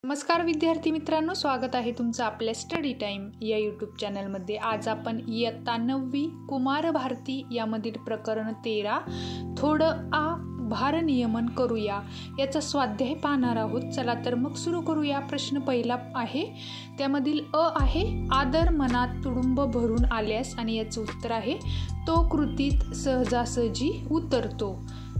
नमस्कार विद्यार्थी मित्रांनो, स्वागत आहे तुमचं आपल्या स्टडी टाइम या यूट्यूब चॅनलमध्ये। आज आपण इयत्ता 9वी कुमार भारती यामधील प्रकरण 13 थोडं आ भारनियमन करूया याचा स्वाध्याय पाहणार आहोत। चला तर मग सुरू करूया। प्रश्न पहिला आहे, त्यामधील अ आहे आदर मनात तुडुंब भरून आल्यास, आणि याचं उत्तर आहे तो कृतीत सहजासहजी उतरतो।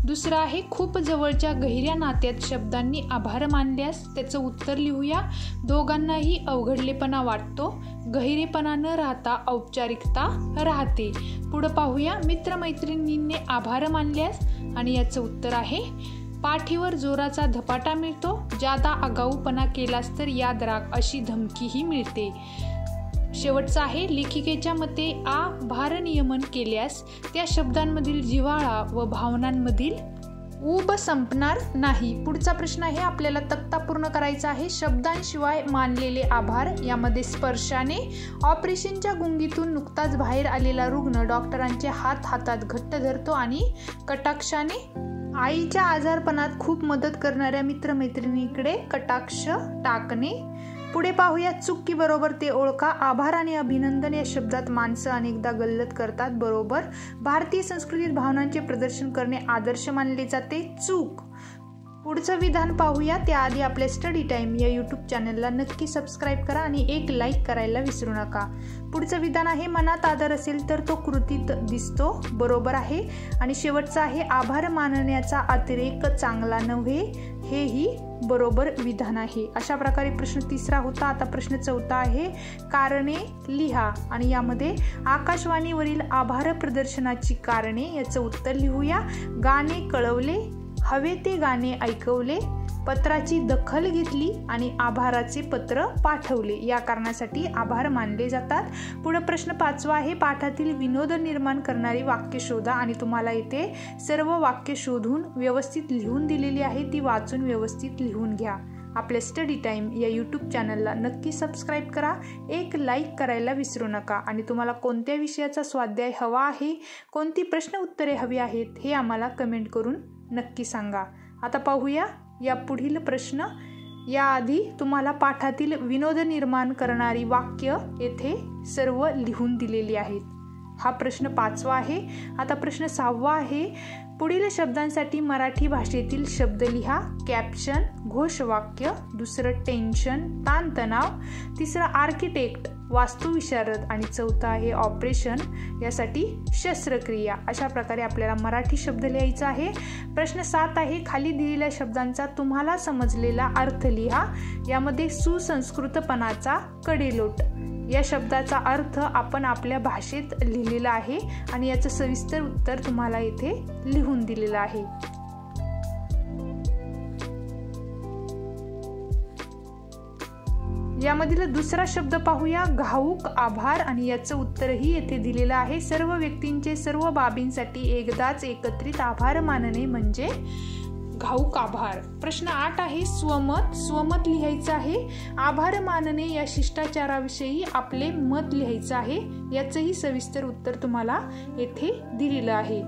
दुसरा आहे खूप जवळच्या गहिऱ्या नात्यात शब्दांनी आभार मानल्यास, त्याचं उत्तर लिहूया दोघांनाही अवघडलेपणा वाटतो, गहिरेपणा न राहता औपचारिकता राहते। पुढे पाहूया मित्रमैत्रिणींनी आभार मानल्यास, आणि याचं उत्तर आहे पाठीवर जोराचा धपाटा मिळतो, जादा आगाऊपणा केलास तर याद राख अशी धमकीही मिळते। शेवटचा आहे लेखिकेच्या मते आ भारनियमन केल्यास त्या शब्दांमधील जिव्हाळा व भावनांमधील ऊब संपणार नाही। पुढचा प्रश्न आहे, आपल्याला तक्ता पूर्ण करायचा आहे। शब्दांशिवाय मानलेले आभार यामध्ये स्पर्शाने ऑपरेशनच्या गुंगीतून नुकताच बाहेर आलेला रुग्ण डॉक्टरांचे हात हातात घट्ट धरतो, आणि कटाक्षाने आईच्या आजारपणात खूप मदत करणाऱ्या मित्रमैत्रिणीकडे कटाक्ष टाकणे। पुढे पाहूया चुकी बरोबर ते ओळखा। आभार आणि अभिनंदन या शब्दात माणसं अनेकदा गल्लत करतात, बरोबर। भारतीय संस्कृतीत भावनांचे प्रदर्शन करणे आदर्श मानले जाते, चूक। पुढचं विधान पाहूया त्याआधी आपल्या स्टडी टाइम या यूट्यूब चॅनलला नक्की सबस्क्राईब करा आणि एक लाईक करायला विसरू नका। पुढचं विधान आहे मनात आदर असेल तर तो कृतीत दिसतो, बरोबर आहे। आणि शेवटचं आहे आभार मानण्याचा अतिरेक चांगला नव्हे, हेही बरोबर विधान आहे। अशा प्रकारे प्रश्न तिसरा होता। आता प्रश्न चौथा आहे, कारणे लिहा, आणि यामध्ये आकाशवाणीवरील आभार प्रदर्शनाची कारणे, याचं उत्तर लिहूया गाणे कळवले, हवे ते गाणे ऐकवले, पत्राची दखल घेतली, आणि आभाराचे पत्र पाठवले, या कारणासाठी आभार मानले जातात। पुढे प्रश्न पाचवा आहे, पाठातील विनोद निर्माण करणारी वाक्य शोधा, आणि तुम्हाला इथे सर्व वाक्य शोधून व्यवस्थित लिहून दिलेली आहे, ती वाचून व्यवस्थित लिहून घ्या। आपल्या स्टडी टाइम या यूट्यूब चॅनलला नक्की सबस्क्राईब करा, एक लाईक करायला विसरू नका, आणि तुम्हाला कोणत्या विषयाचा स्वाध्याय हवा आहे, कोणती प्रश्न उत्तरे हवी आहेत हे आम्हाला कमेंट करून नक्की सांगा। आता पाहूया या पुढील प्रश्न। याआधी तुम्हाला पाठातील विनोद निर्माण करणारी वाक्य येथे सर्व लिहून दिलेली आहेत। हा प्रश्न पाचवा आहे। आता प्रश्न सहावा आहे, पुढील शब्दांसाठी मराठी भाषेतील शब्द लिहा। कॅप्शन घोषवाक्य, दुसरं टेन्शन ताणतणाव, तिसरं आर्किटेक्ट वास्तुविशारद, आणि चौथा आहे ऑपरेशन यासाठी शस्त्रक्रिया। अशा प्रकारे आपल्याला मराठी शब्द लिहायचा आहे। प्रश्न 7 आहे, खाली दिलेल्या शब्दांचा तुम्हाला समजलेला अर्थ लिहा। यामध्ये सुसंस्कृतपणाचा कडेलोट या शब्दाचा अर्थ आपण आपल्या भाषेत लिहिलेला आहे, आणि याचं सविस्तर उत्तर तुम्हाला येथे लिहून दिलेलं आहे। यामधील दुसरा शब्द पाहूया घाऊक आभार, आणि याचं उत्तरही येथे दिलेलं आहे। सर्व व्यक्तींचे सर्व बाबींसाठी एकदाच एकत्रित आभार मानणे म्हणजे घाऊक आभार। प्रश्न 8 आहे, स्वमत लिहायचं आहे। आभार मानणे या शिष्टाचाराविषयी आपले मत लिहायचं आहे, याचंही सविस्तर उत्तर तुम्हाला येथे दिलेलं आहे।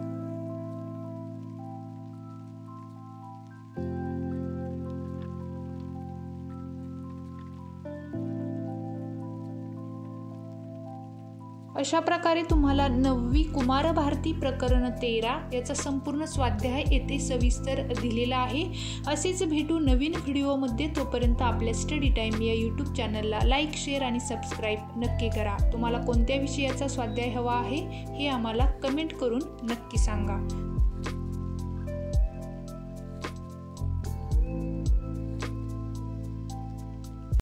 अशा प्रकारे तुम्हाला 9वी कुमार भारती प्रकरण 13 याचा संपूर्ण स्वाध्याय येथे सविस्तर दिलेला आहे। असेच भेटू नवीन व्हिडिओमध्ये, तोपर्यंत आपल्या स्टडी टाइम या यूट्यूब चॅनलला लाईक, शेअर आणि सबस्क्राईब नक्की करा। तुम्हाला कोणत्या विषयाचा स्वाध्याय हवा आहे हे आम्हाला कमेंट करून नक्की सांगा।